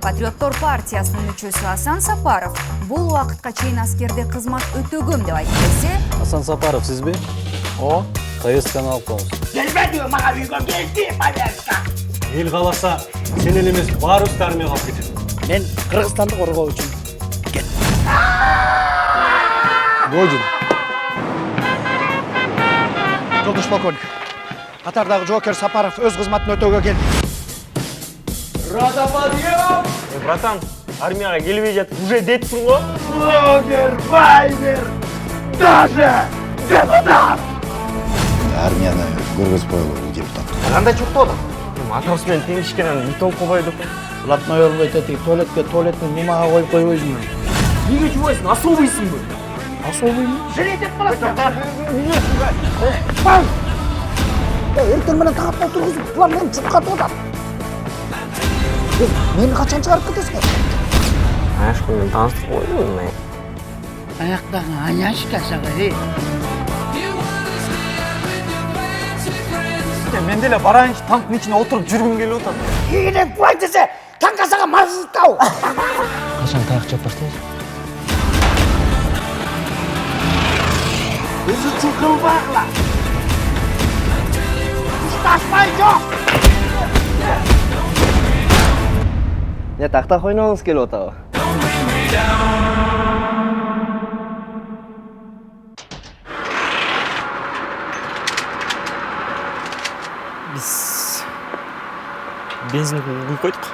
Патриоттор партиясынын мүчөсү Асан Сапаров бул убакытка чейин аскерде кызмат өтөгөм деп айтып келсе, Асан Сапаров сизби? О, Повестканы алып коңуз. Келбеди мага үйгө келди повестка. ел қаласа, сен эле эмес, баарыбызды армияга алып кетет. Мен Кыргызстанды коргоо үчүн Годин. жолдош полковник. Катардагы жоокер Сапаров өз кызматын өтөөгө келди. Братан, армияға келбей жатып, уже детсің ғой? Блогер, байнер, даже депутат. Армияны көргөзүп коелу депутат. Қандай чоқты одан? Матросмен теңішкенен бетон қобайды. Блатной болбойт этиги туалеттен бумага коюп койбойсуң. Неге жуайсың? Особыйсың бі? Жилетип каласың. Эртең менен тагап отургузуп, булар мени чуркатып атат. Мени качан чыгарып кетесиңер? Аяшкымен таныстық қойдың. Аяктагы Аняшка сага. Мен деле барайынчы танктын ичине отуруп жүргүм келип атат. Ийгиден кулай десе, танкасага маршруттау. Қашан таяқ жап баштайсың? Өзү чукулбагыла. Ушташпай жок. Не тақта қойнауыңыз келіп отауы? Біз бензин құйып қойдық.